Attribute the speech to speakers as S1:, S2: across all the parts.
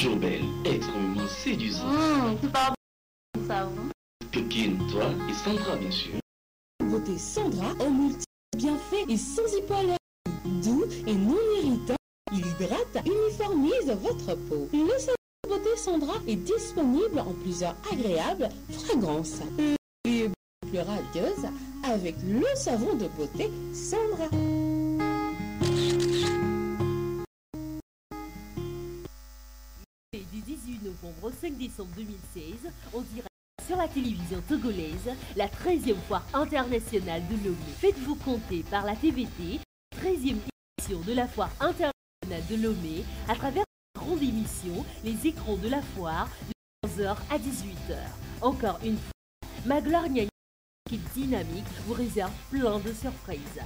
S1: toujours belle, extrêmement séduisante.
S2: Tu parles de savon.
S1: Pékin, toi et Sandra, bien sûr.
S3: Beauté Sandra en multi bienfaits et sans hypoallergène. Doux et non irritant, il hydrate, uniformise votre peau. Le savon de beauté Sandra est disponible en plusieurs agréables fragrances. Et plus radieuse avec le savon de beauté Sandra.
S4: Du 18 novembre au 5 décembre 2016, on dirait sur la télévision togolaise la 13e foire internationale de Lomé. Faites-vous compter par la TVT, 13e édition de la foire internationale de Lomé, à travers une grande émission, les écrans de la foire, de 11h à 18h. Encore une fois, Magloire Nia, qui est dynamique, vous réserve plein de surprises.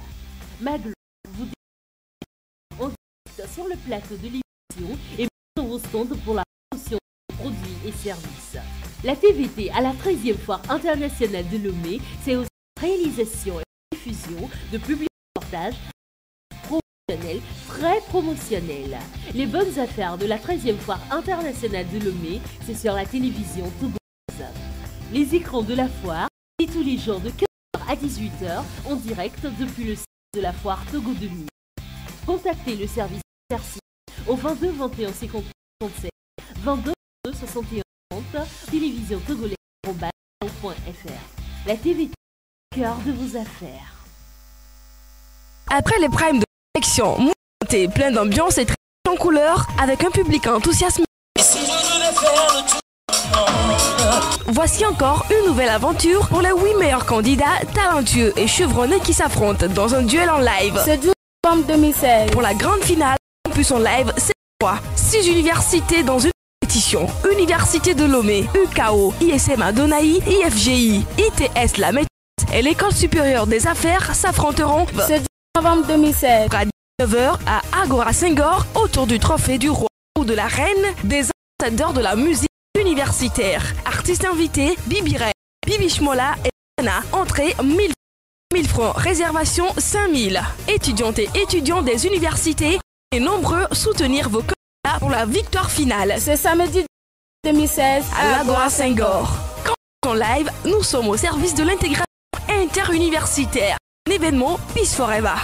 S4: Magloire vous découvre en direct sur le plateau de l'émission et dans vos stands pour la promotion de produits et services. La TVT à la 13e foire internationale de Lomé, c'est aussi la réalisation et la diffusion de publics reportages promotionnels, très promotionnels. Les bonnes affaires de la 13e foire internationale de Lomé, c'est sur la télévision togolaise. Les écrans de la foire, et tous les jours de 15h à 18h en direct depuis le site de la foire Togo 2000. Contactez le service Interci au 22 21 57 22 61 30, télévision togolaise.fr. La TVT, cœur de vos affaires.
S5: Après les primes de sélection, mouvementé, plein d'ambiance et très en couleur, avec un public enthousiasmé. Voici encore une nouvelle aventure pour les 8 meilleurs candidats talentueux et chevronnés qui s'affrontent dans un duel en live.
S2: C'est du novembre 2016.
S5: Pour la grande finale, en plus en live, c'est 6 universités dans une compétition. Université de Lomé, UKO, ISM Adonaï, IFGI, ITS La Métis et l'École supérieure des affaires s'affronteront.
S2: C'est du novembre 2016.
S5: À 19h à Agora Senghor autour du trophée du roi ou de la reine des ambassadeurs de la musique universitaire. Artistes invités, Bibi Ray, Bibi Shmola et Anna. Entrée 1000 francs, réservation 5000. Étudiantes et étudiants des universités et nombreux soutenir vos candidats pour la victoire finale.
S2: C'est samedi 2016
S5: à l'Agora Senghor. Quand en live, nous sommes au service de l'intégration interuniversitaire. Un événement Peace Forever.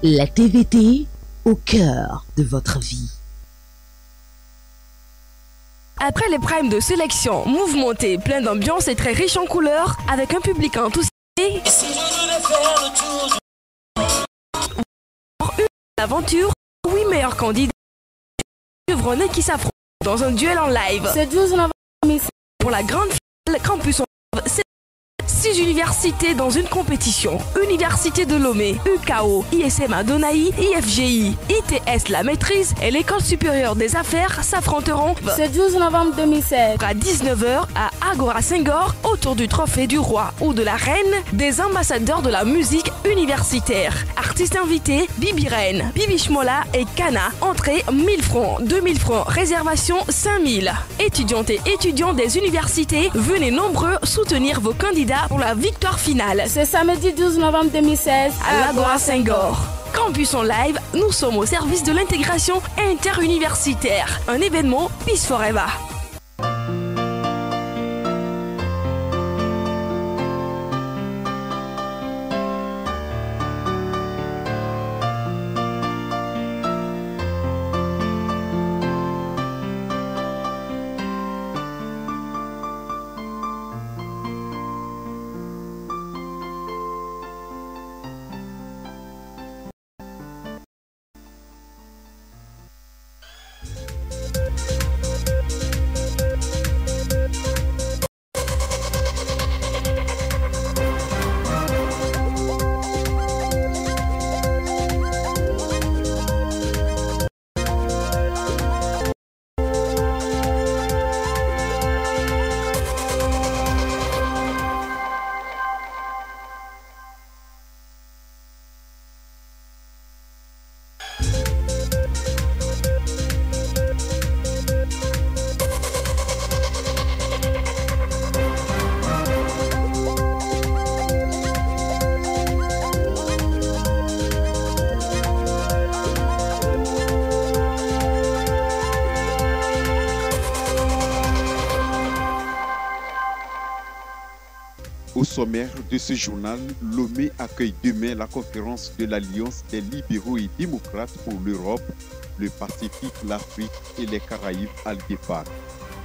S6: La TVT au cœur de votre vie.
S5: Après les primes de sélection, mouvementé, plein d'ambiance et très riche en couleurs, avec un public enthousiasmé, une aventure, 8 meilleurs candidats chevronnés qui s'affrontent dans un duel en live.
S2: Ce 12 novembre 2016.
S5: Pour la grande finale Campus en live, c'est 6 universités dans une compétition. Université de Lomé, UKO, ISMA Donaï, IFGI, ITS La Maîtrise et l'École supérieure des affaires s'affronteront
S2: Ce 12 novembre 2016.
S5: à 19h à Agora Senghor autour du trophée du roi ou de la reine des ambassadeurs de la musique universitaire. Artistes invités, Bibi Reine, Bibi Shmola et Kana. Entrée 1000 francs, 2000 francs, réservation 5000. Étudiantes et étudiants des universités, venez nombreux soutenir vos candidats pour la victoire finale.
S2: Ce samedi 12 novembre 2016
S5: À l'Agora Senghor. Campus en live, nous sommes au service de l'intégration interuniversitaire. Un événement Peace Forever.
S7: Au sommaire de ce journal, Lomé accueille demain la conférence de l'Alliance des libéraux et démocrates pour l'Europe, le Pacifique, l'Afrique et les Caraïbes (ALDEPAC).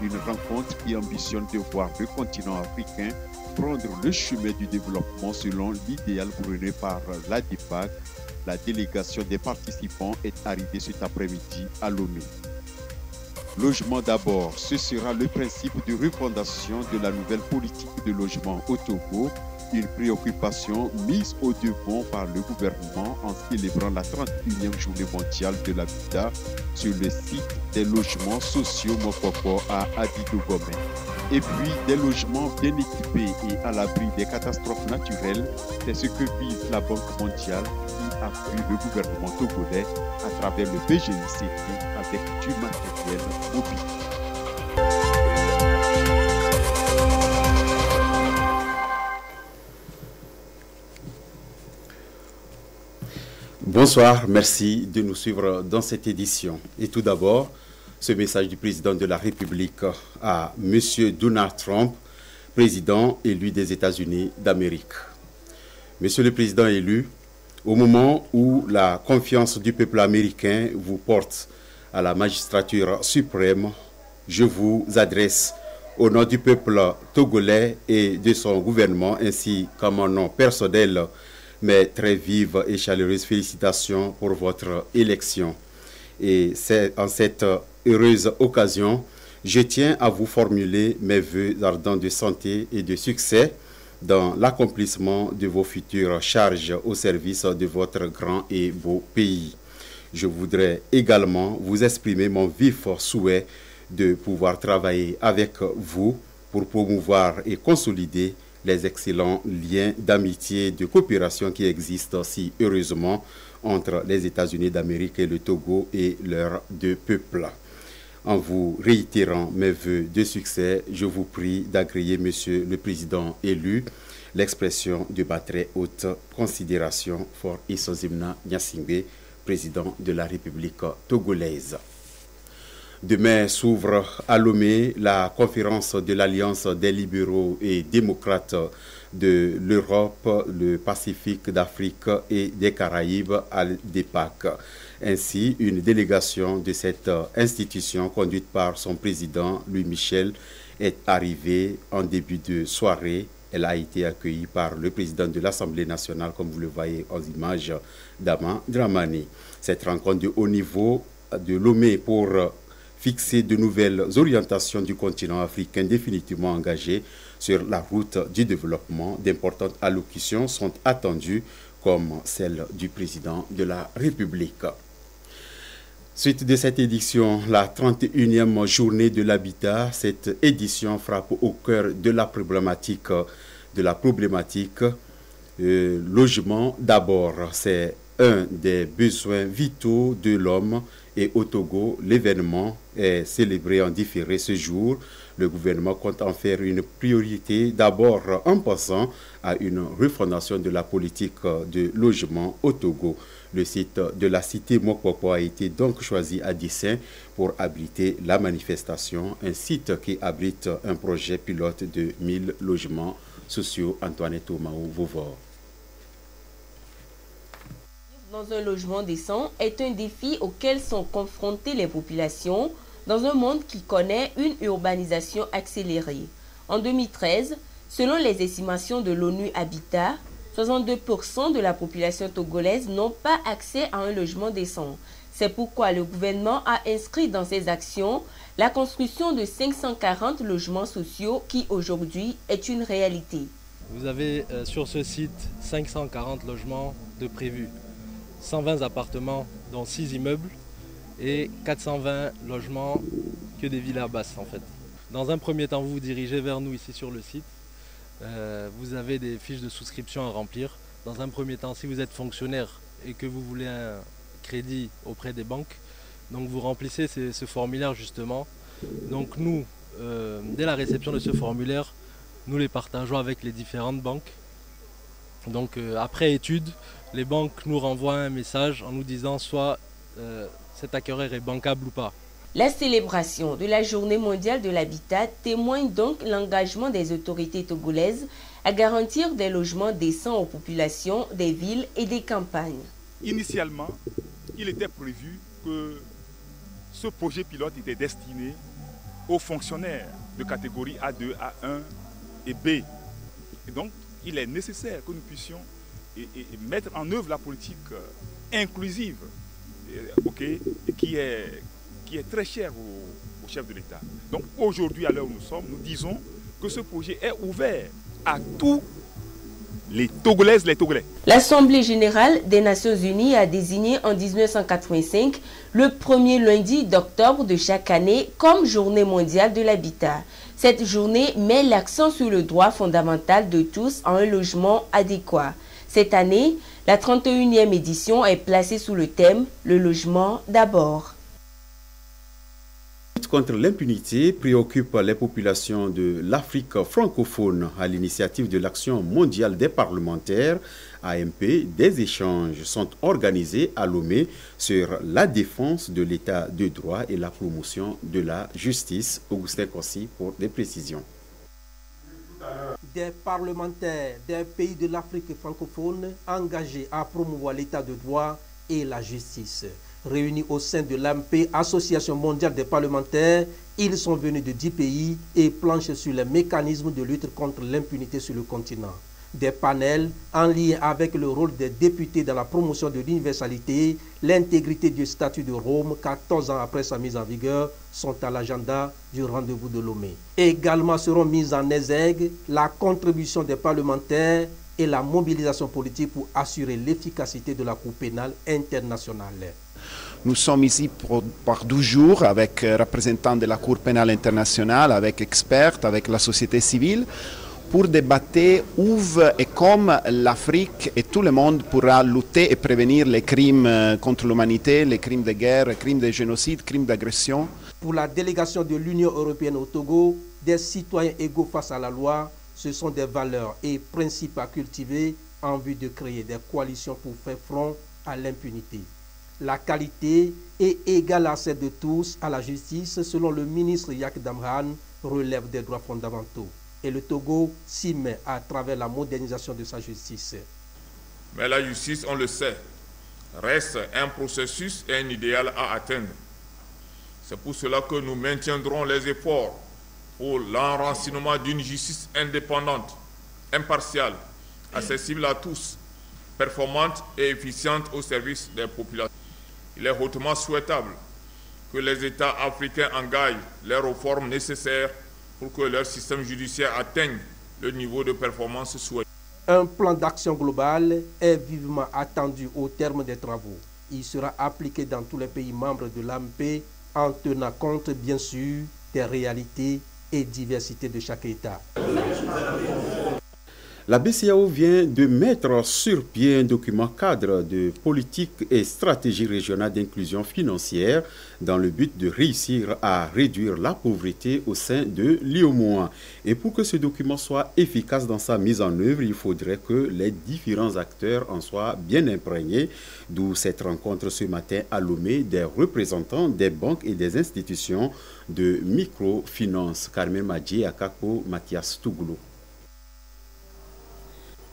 S7: Une rencontre qui ambitionne de voir le continent africain prendre le chemin du développement selon l'idéal prôné par l'ALDEPAC. La délégation des participants est arrivée cet après-midi à Lomé. Logement d'abord, ce sera le principe de refondation de la nouvelle politique de logement au Togo, une préoccupation mise au devant par le gouvernement en célébrant la 31e journée mondiale de l'habitat sur le site des logements sociaux Mokoko à Adidogomé. Et puis des logements bien équipés et à l'abri des catastrophes naturelles, c'est ce que vise la Banque mondiale qui appuie le gouvernement togolais à travers le BGICT avec du matériel mobile.
S8: Bonsoir, merci de nous suivre dans cette édition. Et tout d'abord, ce message du président de la République à M. Donald Trump, président élu des États-Unis d'Amérique. Monsieur le président élu, au moment où la confiance du peuple américain vous porte à la magistrature suprême, je vous adresse au nom du peuple togolais et de son gouvernement, ainsi qu'à mon nom personnel, mes très vives et chaleureuses félicitations pour votre élection. Et c'est en cette heureuse occasion, je tiens à vous formuler mes vœux ardents de santé et de succès dans l'accomplissement de vos futures charges au service de votre grand et beau pays. Je voudrais également vous exprimer mon vif souhait de pouvoir travailler avec vous pour promouvoir et consolider les excellents liens d'amitié et de coopération qui existent si heureusement entre les États-Unis d'Amérique et le Togo et leurs deux peuples. En vous réitérant mes vœux de succès, je vous prie d'agréer, Monsieur le Président élu, l'expression de ma très haute considération for Isozimna Nyasingbe, président de la République togolaise. Demain s'ouvre à Lomé la conférence de l'Alliance des libéraux et démocrates de l'Europe, le Pacifique, d'Afrique et des Caraïbes, ALDEPAC. Ainsi, une délégation de cette institution conduite par son président Louis Michel est arrivée en début de soirée. Elle a été accueillie par le président de l'Assemblée nationale, comme vous le voyez aux images, Dama Dramani. Cette rencontre de haut niveau de Lomé pour fixer de nouvelles orientations du continent africain définitivement engagé sur la route du développement. D'importantes allocutions sont attendues, comme celle du président de la République. Suite de cette édition, la 31e journée de l'habitat, cette édition frappe au cœur de la problématique logement d'abord. C'est un des besoins vitaux de l'homme et au Togo, l'événement est célébré en différé ce jour. Le gouvernement compte en faire une priorité d'abord en passant à une refondation de la politique de logement au Togo. Le site de la cité Mokpokpo a été donc choisi à dessein pour abriter la manifestation, un site qui abrite un projet pilote de 1000 logements sociaux. Antoinette Oumaou-Vouvor.
S9: Dans un logement décent est un défi auquel sont confrontées les populations dans un monde qui connaît une urbanisation accélérée. En 2013, selon les estimations de l'ONU Habitat, 62% de la population togolaise n'ont pas accès à un logement décent. C'est pourquoi le gouvernement a inscrit dans ses actions la construction de 540 logements sociaux qui aujourd'hui est une réalité.
S10: Vous avez sur ce site 540 logements de prévus, 120 appartements dont 6 immeubles et 420 logements que des villas basses en fait. Dans un premier temps, vous vous dirigez vers nous ici sur le site. Vous avez des fiches de souscription à remplir. Dans un premier temps, si vous êtes fonctionnaire et que vous voulez un crédit auprès des banques, donc vous remplissez ce formulaire justement. Donc nous, dès la réception de ce formulaire, nous les partageons avec les différentes banques. Donc après étude, les banques nous renvoient un message en nous disant soit cet acquéreur est bancable ou pas.
S9: La célébration de la Journée mondiale de l'habitat témoigne donc l'engagement des autorités togolaises à garantir des logements décents aux populations des villes et des campagnes.
S11: Initialement, il était prévu que ce projet pilote était destiné aux fonctionnaires de catégorie A2, A1 et B. Et donc, il est nécessaire que nous puissions mettre en œuvre la politique inclusive qui est très chère au chef de l'État. Donc aujourd'hui, à l'heure où nous sommes, nous disons que ce projet est ouvert à tous les Togolaises, les Togolais.
S9: L'Assemblée générale des Nations unies a désigné en 1985 le premier lundi d'octobre de chaque année comme Journée mondiale de l'habitat. Cette journée met l'accent sur le droit fondamental de tous à un logement adéquat. Cette année, la 31e édition est placée sous le thème « Le logement d'abord ».
S8: La lutte contre l'impunité préoccupe les populations de l'Afrique francophone. À l'initiative de l'Action mondiale des parlementaires, AMP, des échanges sont organisés à Lomé sur la défense de l'état de droit et la promotion de la justice. Augustin Kossi pour des précisions.
S12: Des parlementaires des pays de l'Afrique francophone engagés à promouvoir l'état de droit et la justice. Réunis au sein de l'AMP, Association mondiale des parlementaires, ils sont venus de 10 pays et planchent sur les mécanismes de lutte contre l'impunité sur le continent. Des panels en lien avec le rôle des députés dans la promotion de l'universalité, l'intégrité du statut de Rome, 14 ans après sa mise en vigueur, sont à l'agenda du rendez-vous de Lomé. Également seront mises en exergue la contribution des parlementaires et la mobilisation politique pour assurer l'efficacité de la Cour pénale internationale.
S13: Nous sommes ici par 12 jours avec représentants de la Cour pénale internationale, avec experts, avec la société civile, pour débattre où et comment l'Afrique et tout le monde pourra lutter et prévenir les crimes contre l'humanité, les crimes de guerre, les crimes de génocide, les crimes d'agression.
S12: Pour la délégation de l'Union européenne au Togo, des citoyens égaux face à la loi, ce sont des valeurs et principes à cultiver en vue de créer des coalitions pour faire front à l'impunité. La qualité est égale à celle de tous à la justice, selon le ministre Yak Damran, relève des droits fondamentaux. Et le Togo s'y met à travers la modernisation de sa justice.
S14: Mais la justice, on le sait, reste un processus et un idéal à atteindre. C'est pour cela que nous maintiendrons les efforts pour l'enracinement d'une justice indépendante, impartiale, accessible à tous, performante et efficiente au service des populations. Il est hautement souhaitable que les États africains engagent les réformes nécessaires pour que leur système judiciaire atteigne le niveau de performance souhaité.
S12: Un plan d'action global est vivement attendu au terme des travaux. Il sera appliqué dans tous les pays membres de l'AMP en tenant compte, bien sûr, des réalités et diversités de chaque État.
S8: La BCEAO vient de mettre sur pied un document cadre de politique et stratégie régionale d'inclusion financière dans le but de réussir à réduire la pauvreté au sein de l'UEMOA. Et pour que ce document soit efficace dans sa mise en œuvre, il faudrait que les différents acteurs en soient bien imprégnés. D'où cette rencontre ce matin à Lomé des représentants des banques et des institutions de microfinance. Carmen Madji, Akako, Mathias Tougoulou.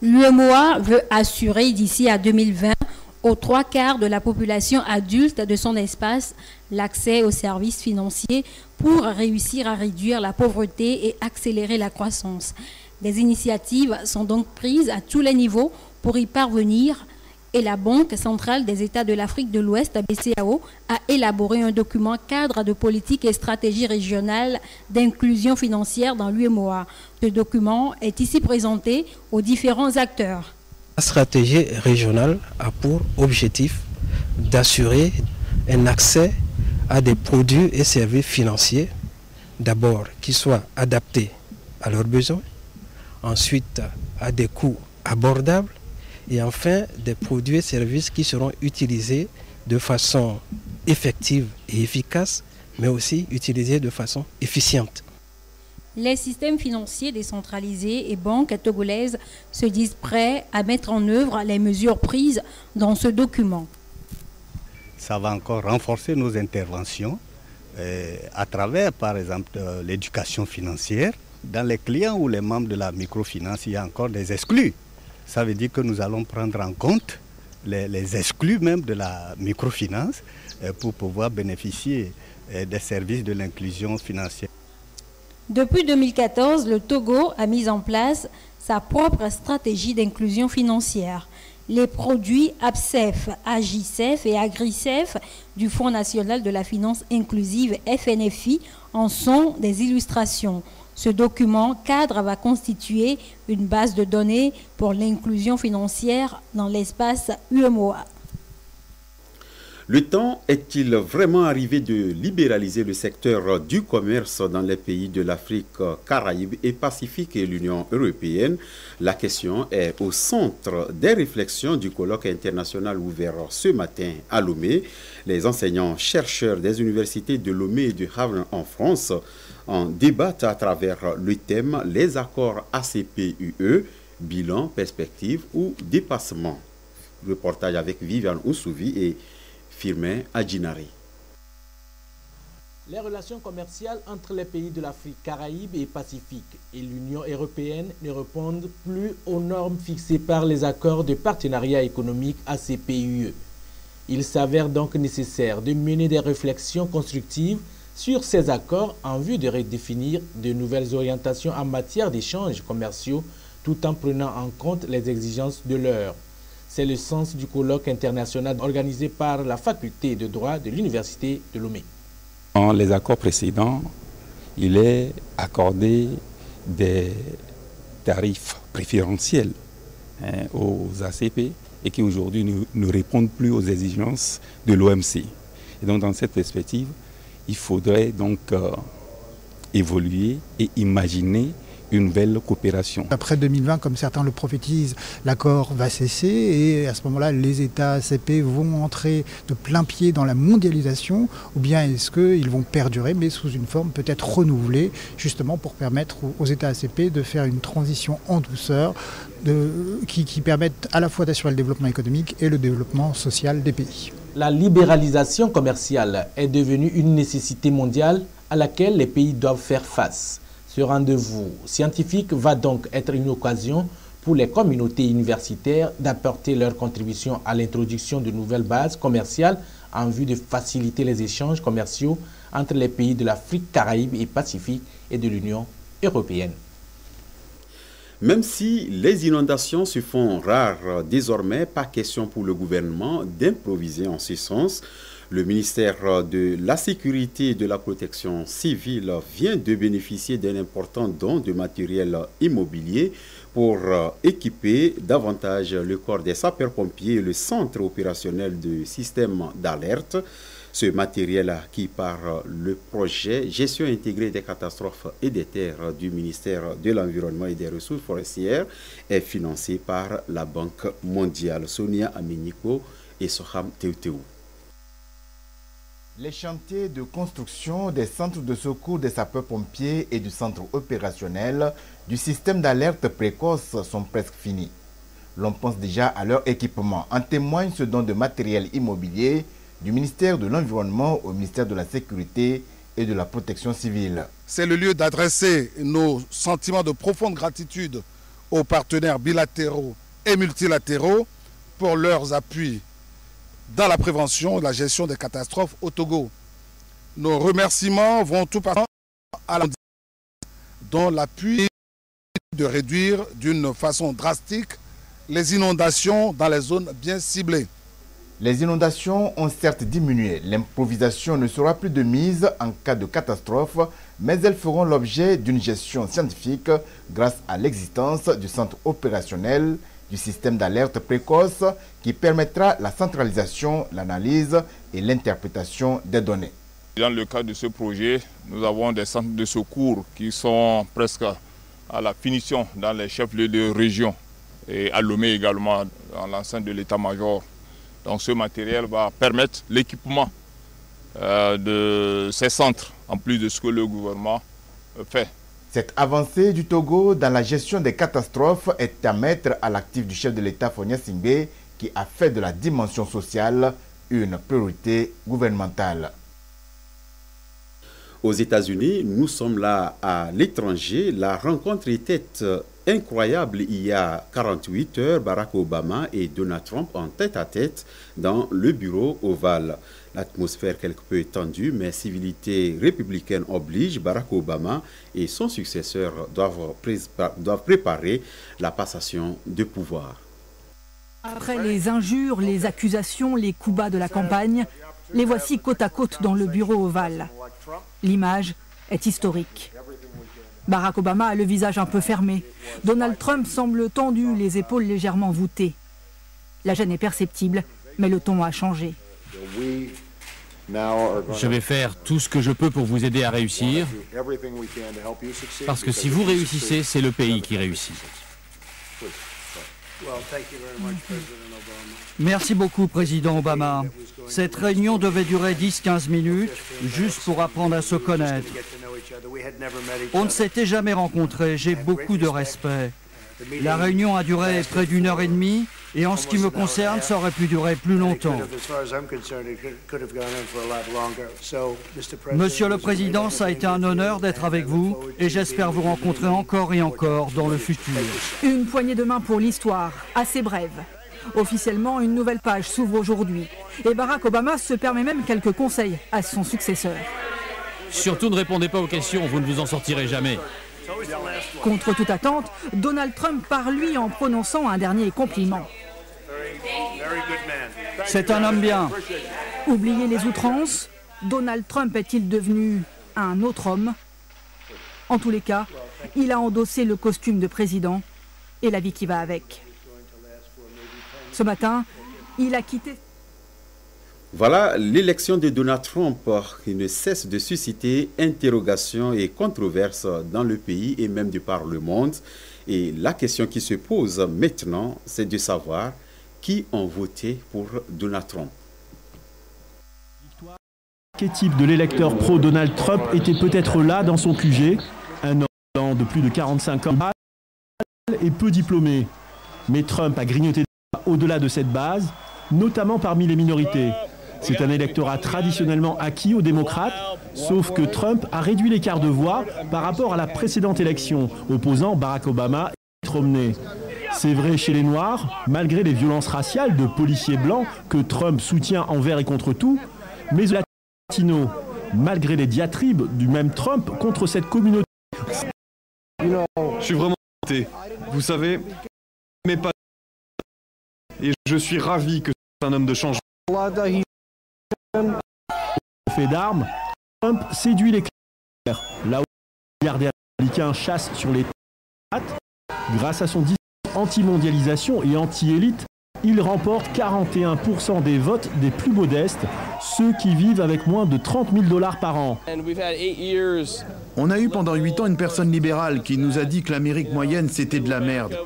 S15: L'UEMOA veut assurer d'ici à 2020 aux 3/4 de la population adulte de son espace l'accès aux services financiers pour réussir à réduire la pauvreté et accélérer la croissance. Des initiatives sont donc prises à tous les niveaux pour y parvenir et la Banque centrale des États de l'Afrique de l'Ouest, la BCEAO, a élaboré un document cadre de politique et stratégie régionale d'inclusion financière dans l'UEMOA. Ce document est ici présenté aux différents acteurs.
S16: La stratégie régionale a pour objectif d'assurer un accès à des produits et services financiers, d'abord qui soient adaptés à leurs besoins, ensuite à des coûts abordables, et enfin des produits et services qui seront utilisés de façon effective et efficace, mais aussi utilisés de façon efficiente.
S15: Les systèmes financiers décentralisés et banques togolaises se disent prêts à mettre en œuvre les mesures prises dans ce document.
S17: Ça va encore renforcer nos interventions à travers, par exemple, l'éducation financière. Dans les clients ou les membres de la microfinance, il y a encore des exclus. Ça veut dire que nous allons prendre en compte les exclus même de la microfinance pour pouvoir bénéficier des services de l'inclusion financière.
S15: Depuis 2014, le Togo a mis en place sa propre stratégie d'inclusion financière. Les produits ABCEF, AGICEF et AGRICEF du Fonds national de la finance inclusive FNFI en sont des illustrations. Ce document cadre va constituer une base de données pour l'inclusion financière dans l'espace UEMOA.
S8: Le temps est-il vraiment arrivé de libéraliser le secteur du commerce dans les pays de l'Afrique, Caraïbes et Pacifique et l'Union européenne? La question est au centre des réflexions du colloque international ouvert ce matin à Lomé. Les enseignants-chercheurs des universités de Lomé et de Havre en France en débattent à travers le thème « Les accords ACP-UE, bilan, perspective ou dépassement ». Reportage avec Viviane Oussouvi et Firmin Adjinari.
S18: Les relations commerciales entre les pays de l'Afrique, Caraïbes et Pacifique et l'Union européenne ne répondent plus aux normes fixées par les accords de partenariat économique ACP-UE. Il s'avère donc nécessaire de mener des réflexions constructives sur ces accords en vue de redéfinir de nouvelles orientations en matière d'échanges commerciaux tout en prenant en compte les exigences de l'heure. C'est le sens du colloque international organisé par la faculté de droit de l'Université de Lomé.
S19: Dans les accords précédents, il est accordé des tarifs préférentiels aux ACP et qui aujourd'hui ne répondent plus aux exigences de l'OMC. Et donc dans cette perspective, il faudrait donc évoluer et imaginer une belle coopération.
S20: Après 2020, comme certains le prophétisent, l'accord va cesser et à ce moment-là, les États ACP vont entrer de plein pied dans la mondialisation ou bien est-ce qu'ils vont perdurer mais sous une forme peut-être renouvelée justement pour permettre aux États ACP de faire une transition en douceur qui permette à la fois d'assurer le développement économique et le développement social des pays.
S18: La libéralisation commerciale est devenue une nécessité mondiale à laquelle les pays doivent faire face. Ce rendez-vous scientifique va donc être une occasion pour les communautés universitaires d'apporter leur contribution à l'introduction de nouvelles bases commerciales en vue de faciliter les échanges commerciaux entre les pays de l'Afrique, Caraïbes et Pacifique et de l'Union européenne.
S8: Même si les inondations se font rares désormais, pas question pour le gouvernement d'improviser en ce sens. Le ministère de la Sécurité et de la Protection civile vient de bénéficier d'un important don de matériel immobilier pour équiper davantage le corps des sapeurs-pompiers et le centre opérationnel de système d'alerte. Ce matériel acquis par le projet Gestion intégrée des catastrophes et des terres du ministère de l'Environnement et des Ressources forestières est financé par la Banque mondiale. Sonia Aminiko et Soham Teuteu.
S21: Les chantiers de construction des centres de secours des sapeurs-pompiers et du centre opérationnel du système d'alerte précoce sont presque finis. L'on pense déjà à leur équipement. En témoigne ce don de matériel immobilier du ministère de l'Environnement au ministère de la Sécurité et de la Protection civile.
S22: C'est le lieu d'adresser nos sentiments de profonde gratitude aux partenaires bilatéraux et multilatéraux pour leurs appuis dans la prévention et la gestion des catastrophes au Togo. Nos remerciements vont tout particulièrement à la dont l'appui de réduire d'une façon drastique les inondations dans les zones bien ciblées.
S21: Les inondations ont certes diminué. L'improvisation ne sera plus de mise en cas de catastrophe, mais elles feront l'objet d'une gestion scientifique grâce à l'existence du centre opérationnel du système d'alerte précoce qui permettra la centralisation, l'analyse et l'interprétation des données.
S14: Dans le cadre de ce projet, nous avons des centres de secours qui sont presque à la finition dans les chefs-lieux de région et à Lomé également dans l'enceinte de l'état-major. Donc ce matériel va permettre l'équipement de ces centres, en plus de ce que le gouvernement fait.
S21: Cette avancée du Togo dans la gestion des catastrophes est à mettre à l'actif du chef de l'État Fonia Singbe, qui a fait de la dimension sociale une priorité gouvernementale.
S8: Aux États-Unis, nous sommes là à l'étranger. La rencontre était incroyable il y a 48 heures. Barack Obama et Donald Trump en tête-à-tête dans le bureau ovale. L'atmosphère quelque peu tendue, mais civilité républicaine oblige. Barack Obama et son successeur doivent préparer la passation de pouvoir.
S23: Après les injures, les accusations, les coups bas de la campagne, les voici côte à côte dans le bureau ovale. L'image est historique. Barack Obama a le visage un peu fermé. Donald Trump semble tendu, les épaules légèrement voûtées. La gêne est perceptible, mais le ton a changé.
S24: Je vais faire tout ce que je peux pour vous aider à réussir, parce que si vous réussissez, c'est le pays qui réussit.
S25: Merci beaucoup, Président Obama. Cette réunion devait durer 10-15 minutes, juste pour apprendre à se connaître. On ne s'était jamais rencontrés, j'ai beaucoup de respect. La réunion a duré près d'1 heure et demie, et en ce qui me concerne, ça aurait pu durer plus longtemps. Monsieur le Président, ça a été un honneur d'être avec vous, et j'espère vous rencontrer encore et encore dans le futur.
S23: Une poignée de main pour l'histoire, assez brève. Officiellement, une nouvelle page s'ouvre aujourd'hui. Et Barack Obama se permet même quelques conseils à son successeur.
S24: Surtout ne répondez pas aux questions, vous ne vous en sortirez jamais.
S23: Contre toute attente, Donald Trump part lui en prononçant un dernier compliment.
S25: C'est un homme bien.
S23: Oubliez les outrances, Donald Trump est-il devenu un autre homme? En tous les cas, il a endossé le costume de président et la vie qui va avec. Ce matin, il a quitté...
S8: Voilà l'élection de Donald Trump qui ne cesse de susciter interrogations et controverses dans le pays et même de par le monde. Et la question qui se pose maintenant, c'est de savoir qui ont voté pour Donald Trump.
S26: L'archétype de l'électeur pro-Donald Trump était peut-être là dans son QG, un homme de plus de 45 ans et peu diplômé. Mais Trump a grignoté au-delà de cette base, notamment parmi les minorités. C'est un électorat traditionnellement acquis aux démocrates, sauf que Trump a réduit l'écart de voix par rapport à la précédente élection, opposant Barack Obama et Mitt Romney. C'est vrai chez les Noirs, malgré les violences raciales de policiers blancs que Trump soutient envers et contre tout, mais aux latinos, malgré les diatribes du même Trump contre cette communauté.
S27: Je suis vraiment tenté. Vous savez, mais pas. Et je suis ravi que c'est un homme de changement.
S26: fait d'armes, Trump séduit les clairs. Là où les milliardaires américains chassent sur les pirates, grâce à son discours anti-mondialisation et anti-élite, il remporte 41% des votes des plus modestes, ceux qui vivent avec moins de 30 000 $ par an.
S1: On a eu pendant 8 ans une personne libérale qui nous a dit que l'Amérique moyenne c'était de la merde,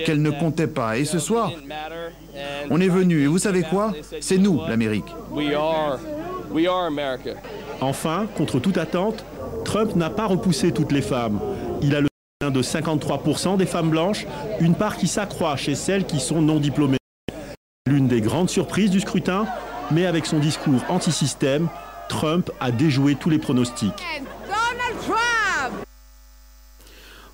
S1: qu'elle ne comptait pas. Et ce soir, on est venu et vous savez quoi? C'est nous, l'Amérique.
S26: Enfin, contre toute attente, Trump n'a pas repoussé toutes les femmes. Il a le soutien de 53% des femmes blanches, une part qui s'accroît chez celles qui sont non diplômées. L'une des grandes surprises du scrutin, mais avec son discours anti-système, Trump a déjoué tous les pronostics.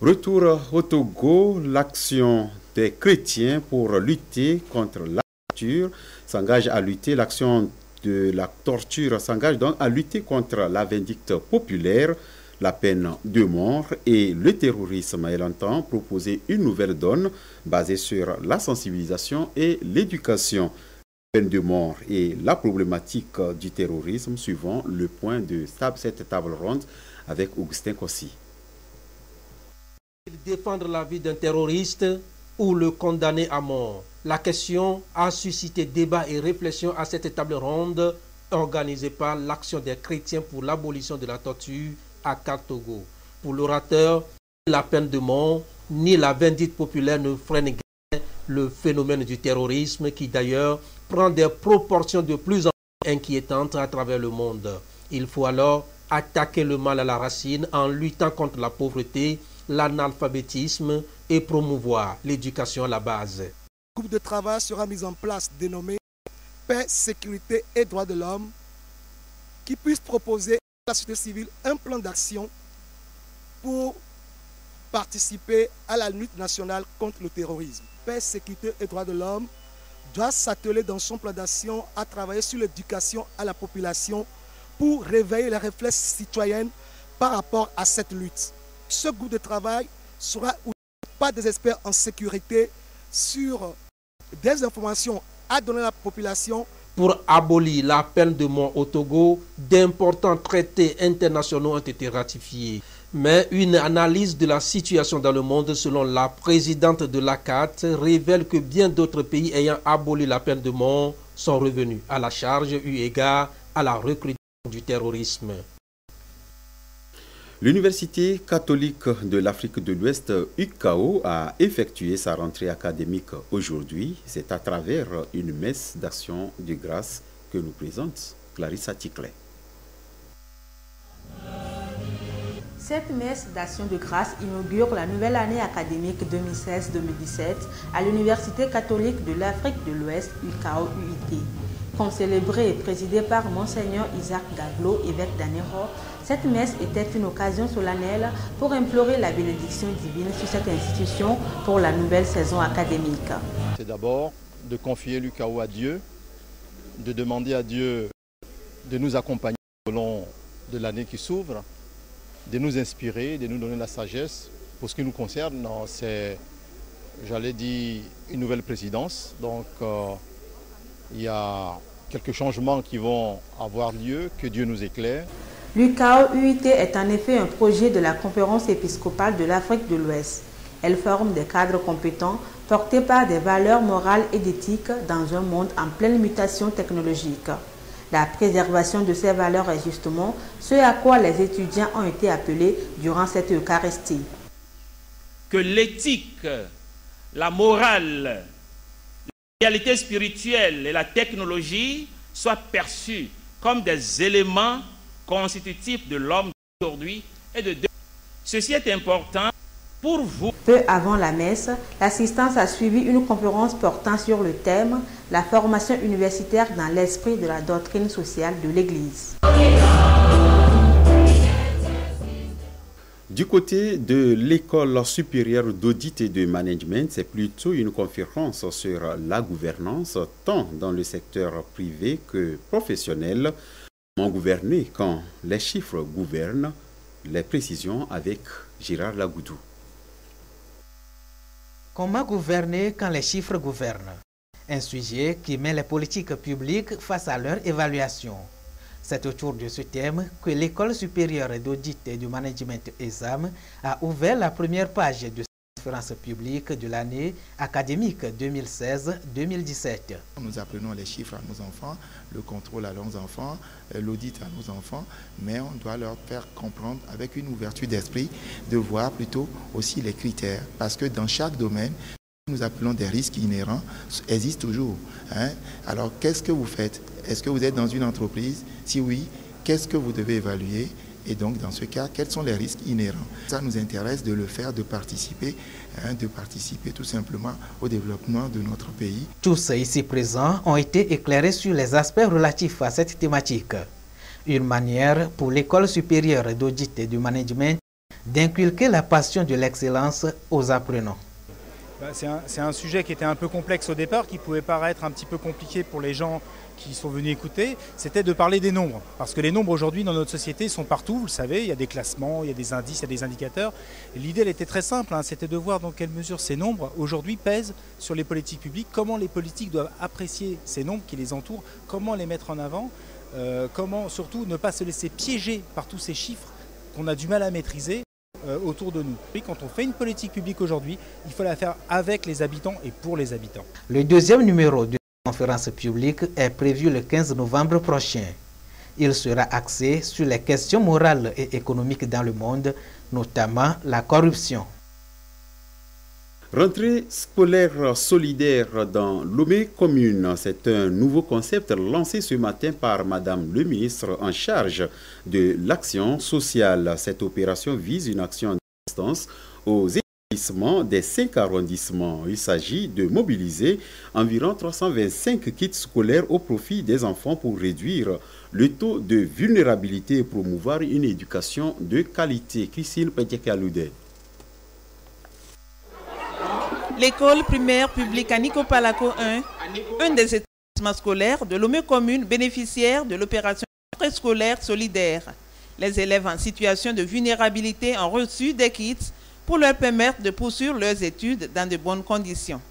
S8: Retour au Togo, l'action des chrétiens pour lutter contre la torture s'engage à lutter, l'action de la torture s'engage donc à lutter contre la vindicte populaire, la peine de mort et le terrorisme. Elle entend proposer une nouvelle donne basée sur la sensibilisation et l'éducation. La peine de mort et la problématique du terrorisme, suivant le point de cette table ronde avec Augustin Kossi.
S12: Défendre la vie d'un terroriste ou le condamner à mort. La question a suscité débat et réflexion à cette table ronde organisée par l'Action des chrétiens pour l'abolition de la torture à Kartogo. Pour l'orateur, ni la peine de mort ni la vindicte populaire ne freinent guère le phénomène du terrorisme qui d'ailleurs prend des proportions de plus en plus inquiétantes à travers le monde. Il faut alors attaquer le mal à la racine en luttant contre la pauvreté, l'analphabétisme et promouvoir l'éducation à la base.
S2: Un groupe de travail sera mis en place dénommé Paix, Sécurité et Droits de l'Homme qui puisse proposer à la société civile un plan d'action pour participer à la lutte nationale contre le terrorisme. Paix, Sécurité et Droits de l'Homme doit s'atteler dans son plan d'action à travailler sur l'éducation à la population pour réveiller les réflexes citoyennes par rapport à cette lutte. Ce groupe de travail sera pas des experts en sécurité sur des informations à donner à la population.
S12: Pour abolir la peine de mort au Togo, d'importants traités internationaux ont été ratifiés. Mais une analyse de la situation dans le monde selon la présidente de l'ACAT révèle que bien d'autres pays ayant aboli la peine de mort sont revenus à la charge eu égard à la recrudescence du terrorisme.
S8: L'Université catholique de l'Afrique de l'Ouest, UCAO, a effectué sa rentrée académique aujourd'hui. C'est à travers une messe d'action de grâce que nous présente Clarissa Ticlet.
S3: Cette messe d'action de grâce inaugure la nouvelle année académique 2016-2017 à l'Université catholique de l'Afrique de l'Ouest, UCAO-UIT. Concélébrée et présidée par Monseigneur Isaac Gaglo, évêque d'Anéro, cette messe était une occasion solennelle pour implorer la bénédiction divine sur cette institution pour la nouvelle saison académique.
S4: C'est d'abord de confier l'UCAO à Dieu, de demander à Dieu de nous accompagner au long de l'année qui s'ouvre, de nous inspirer, de nous donner la sagesse. Pour ce qui nous concerne, c'est, j'allais dire, une nouvelle présidence. Donc, il y a quelques changements qui vont avoir lieu, que Dieu nous éclaire.
S3: L'UCAO-UIT est en effet un projet de la Conférence épiscopale de l'Afrique de l'Ouest. Elle forme des cadres compétents portés par des valeurs morales et d'éthique dans un monde en pleine mutation technologique. La préservation de ces valeurs est justement ce à quoi les étudiants ont été appelés durant cette Eucharistie.
S5: Que l'éthique, la morale, la réalité spirituelle et la technologie soient perçues comme des éléments constitutifs de l'homme d'aujourd'hui et de demain. Ceci est important pour vous.
S3: Peu avant la messe, l'assistance a suivi une conférence portant sur le thème « La formation universitaire dans l'esprit de la doctrine sociale de l'Église ».
S8: Du côté de l'École supérieure d'audit et de management, c'est plutôt une conférence sur la gouvernance, tant dans le secteur privé que professionnel. Comment gouverner quand les chiffres gouvernent? Les précisions avec Gérard Lagoudou.
S6: Comment gouverner quand les chiffres gouvernent? Un sujet qui met les politiques publiques face à leur évaluation. C'est autour de ce thème que l'École supérieure d'audit et du management ESAM a ouvert la première page de cette conférence publique de l'année académique 2016-2017.
S7: Nous apprenons les chiffres à nos enfants, le contrôle à nos enfants, l'audit à nos enfants, mais on doit leur faire comprendre avec une ouverture d'esprit de voir plutôt aussi les critères, parce que dans chaque domaine, nous appelons des risques inhérents, existent toujours. Alors, qu'est-ce que vous faites? Est-ce que vous êtes dans une entreprise? Si oui, qu'est-ce que vous devez évaluer? Et donc, dans ce cas, quels sont les risques inhérents? Ça nous intéresse de le faire, de participer tout simplement au développement de notre pays.
S6: Tous ici présents ont été éclairés sur les aspects relatifs à cette thématique. Une manière pour l'École supérieure d'audit et du management d'inculquer la passion de l'excellence aux apprenants.
S9: C'est un sujet qui était un peu complexe au départ, qui pouvait paraître un petit peu compliqué pour les gens qui sont venus écouter, c'était de parler des nombres. Parce que les nombres aujourd'hui dans notre société sont partout, vous le savez, il y a des classements, il y a des indices, il y a des indicateurs. L'idée elle était très simple, c'était de voir dans quelle mesure ces nombres aujourd'hui pèsent sur les politiques publiques, comment les politiques doivent apprécier ces nombres qui les entourent, comment les mettre en avant, comment surtout ne pas se laisser piéger par tous ces chiffres qu'on a du mal à maîtriser autour de nous. Et quand on fait une politique publique aujourd'hui, il faut la faire avec les habitants et pour les habitants.
S6: Le deuxième numéro de la conférence publique est prévu le 15 novembre prochain. Il sera axé sur les questions morales et économiques dans le monde, notamment la corruption.
S8: Rentrée scolaire solidaire dans Lomé commune, c'est un nouveau concept lancé ce matin par Madame le ministre en charge de l'action sociale. Cette opération vise une action à distance aux établissements des 5 arrondissements. Il s'agit de mobiliser environ 325 kits scolaires au profit des enfants pour réduire le taux de vulnérabilité et promouvoir une éducation de qualité. Christine Pétiekaloudé.
S10: L'école primaire publique à Nikopalako 1, un des établissements scolaires de Lomé commune bénéficiaire de l'opération préscolaire solidaire. Les élèves en situation de vulnérabilité ont reçu des kits pour leur permettre de poursuivre leurs études dans de bonnes conditions.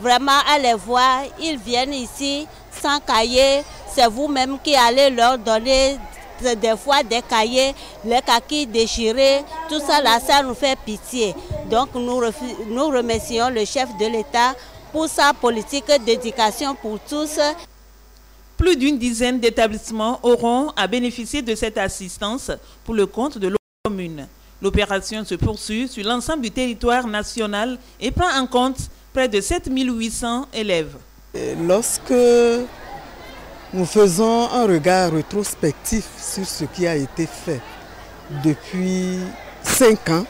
S11: Vraiment, à les voir, ils viennent ici sans cahier, c'est vous-même qui allez leur donner des fois des cahiers, les kakis déchirés, tout ça là, ça nous fait pitié. Donc nous remercions le chef de l'État pour sa politique d'éducation pour tous.
S10: Plus d'une dizaine d'établissements auront à bénéficier de cette assistance pour le compte de leur commune. L'opération se poursuit sur l'ensemble du territoire national et prend en compte près de 7800 élèves.
S13: Lorsque nous faisons un regard rétrospectif sur ce qui a été fait depuis 5 ans.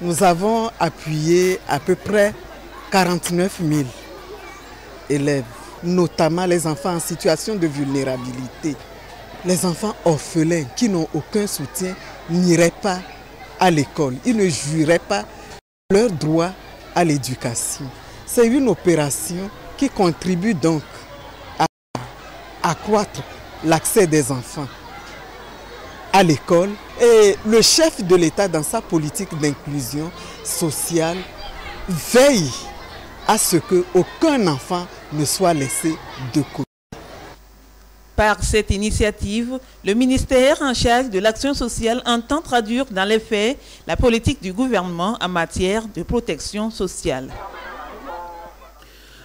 S13: Nous avons appuyé à peu près 49 000 élèves, notamment les enfants en situation de vulnérabilité. Les enfants orphelins qui n'ont aucun soutien n'iraient pas à l'école. Ils ne jouiraient pas leur droit à l'éducation. C'est une opération qui contribue donc accroître l'accès des enfants à l'école. Et le chef de l'État, dans sa politique d'inclusion sociale, veille à ce qu'aucun enfant ne soit laissé de côté.
S10: Par cette initiative, le ministère en charge de l'action sociale entend traduire dans les faits la politique du gouvernement en matière de protection sociale.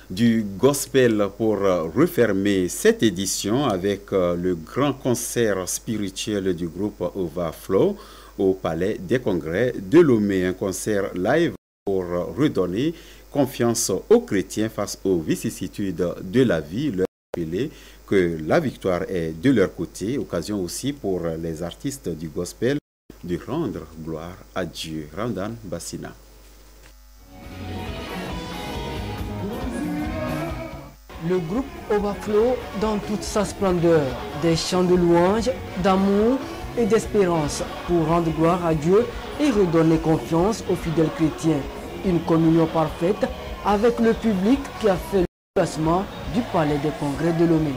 S8: Du gospel pour refermer cette édition avec le grand concert spirituel du groupe Overflow au Palais des Congrès de Lomé. Un concert live pour redonner confiance aux chrétiens face aux vicissitudes de la vie, leur rappeler que la victoire est de leur côté. Occasion aussi pour les artistes du gospel de rendre gloire à Dieu. Randan Bassina.
S16: Le groupe Overflow dans toute sa splendeur, des chants de louange, d'amour et d'espérance pour rendre gloire à Dieu et redonner confiance aux fidèles chrétiens. Une communion parfaite avec le public qui a fait le déplacement du Palais des Congrès de Lomé.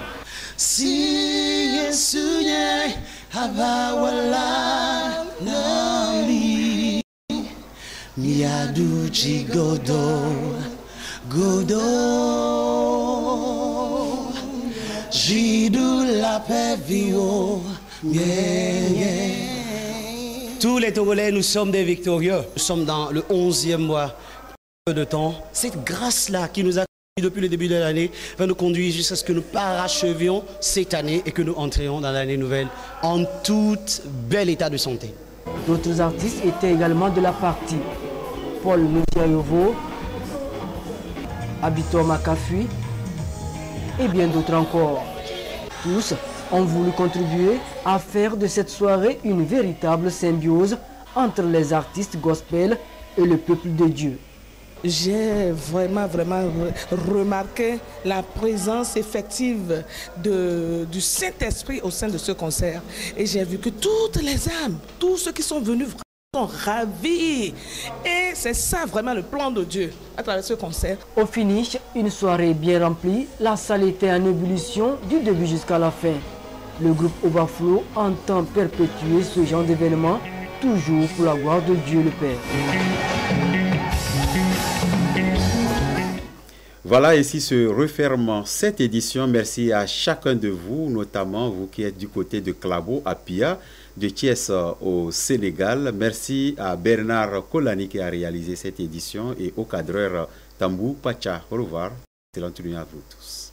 S14: Godo, Jidou la paix vio, Tous les Togolais, nous sommes des victorieux. Nous sommes dans le 11e mois de temps. Cette grâce-là qui nous a depuis le début de l'année va nous conduire jusqu'à ce que nous parachevions cette année et que nous entrions dans l'année nouvelle en tout bel état de santé.
S16: D'autres artistes étaient également de la partie. Paul Moudiayovo, Abito Makafui et bien d'autres encore. Tous ont voulu contribuer à faire de cette soirée une véritable symbiose entre les artistes gospel et le peuple de Dieu.
S15: J'ai vraiment remarqué la présence effective du Saint-Esprit au sein de ce concert. Et j'ai vu que toutes les âmes, tous ceux qui sont venus sont ravis. Et c'est ça vraiment le plan de Dieu à travers ce concert.
S16: Au finish, une soirée bien remplie, la salle était en ébullition du début jusqu'à la fin. Le groupe Overflow entend perpétuer ce genre d'événement, toujours pour la gloire de Dieu le Père.
S8: Voilà, ici se referme cette édition. Merci à chacun de vous, notamment vous qui êtes du côté de Klabo à Pia, de Thiès au Sénégal. Merci à Bernard Kolani qui a réalisé cette édition et au cadreur Tambou Pacha. Au revoir. Excellente journée à vous tous.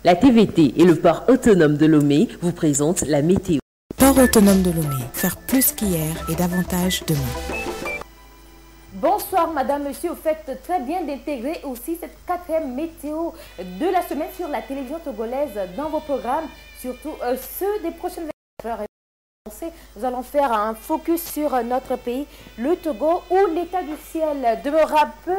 S17: La TVT et le port autonome de Lomé vous présentent la météo.
S18: Port autonome de Lomé, faire plus qu'hier et davantage demain.
S19: Bonsoir madame, monsieur, vous faites très bien d'intégrer aussi cette 4e météo de la semaine sur la télévision togolaise dans vos programmes, surtout ceux des prochaines heures. Nous allons faire un focus sur notre pays, le Togo, où l'état du ciel demeurera peu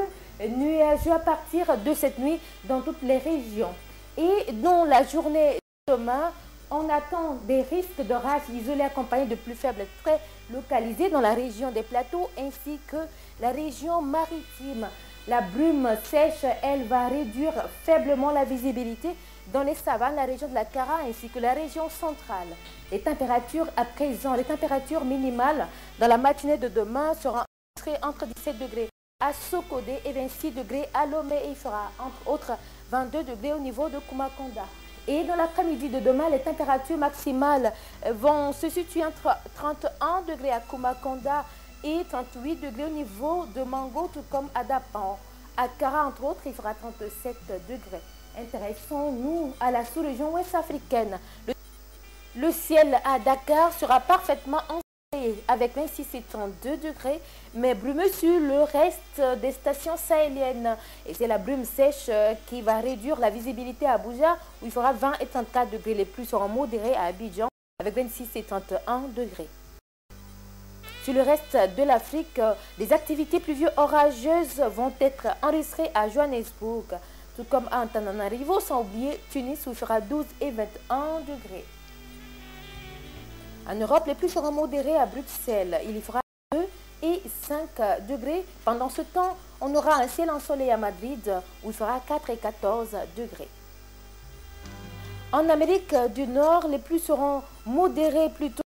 S19: nuageux à partir de cette nuit dans toutes les régions. Et dans la journée de demain, on attend des risques d'orage isolés accompagnés de pluies faibles très localisées dans la région des plateaux ainsi que la région maritime. La brume sèche, elle, va réduire faiblement la visibilité dans les savanes, la région de la Kara ainsi que la région centrale. Les températures à présent, les températures minimales dans la matinée de demain seront entre 17 degrés à Sokodé et 26 degrés à Lomé et il fera entre autres 22 degrés au niveau de Kumakonda. Et dans l'après-midi de demain, les températures maximales vont se situer entre 31 degrés à Kumakonda et 38 degrés au niveau de Mango, tout comme à Dapan. À Kara, entre autres, il fera 37 degrés. Intéressons-nous à la sous-région ouest africaine. Le ciel à Dakar sera parfaitement ensoleillé avec 26 et 32 degrés, mais brumeux sur le reste des stations sahéliennes. Et c'est la brume sèche qui va réduire la visibilité à Abuja, où il fera 20 et 34 degrés. Les pluies seront modérées à Abidjan, avec 26 et 31 degrés. Sur le reste de l'Afrique, des activités pluvieuses orageuses vont être enregistrées à Johannesburg, tout comme à Antananarivo, sans oublier Tunis, où il fera 12 et 21 degrés. En Europe, les pluies seront modérées à Bruxelles. Il y fera 2 et 5 degrés. Pendant ce temps, on aura un ciel ensoleillé à Madrid où il fera 4 et 14 degrés. En Amérique du Nord, les pluies seront modérées plutôt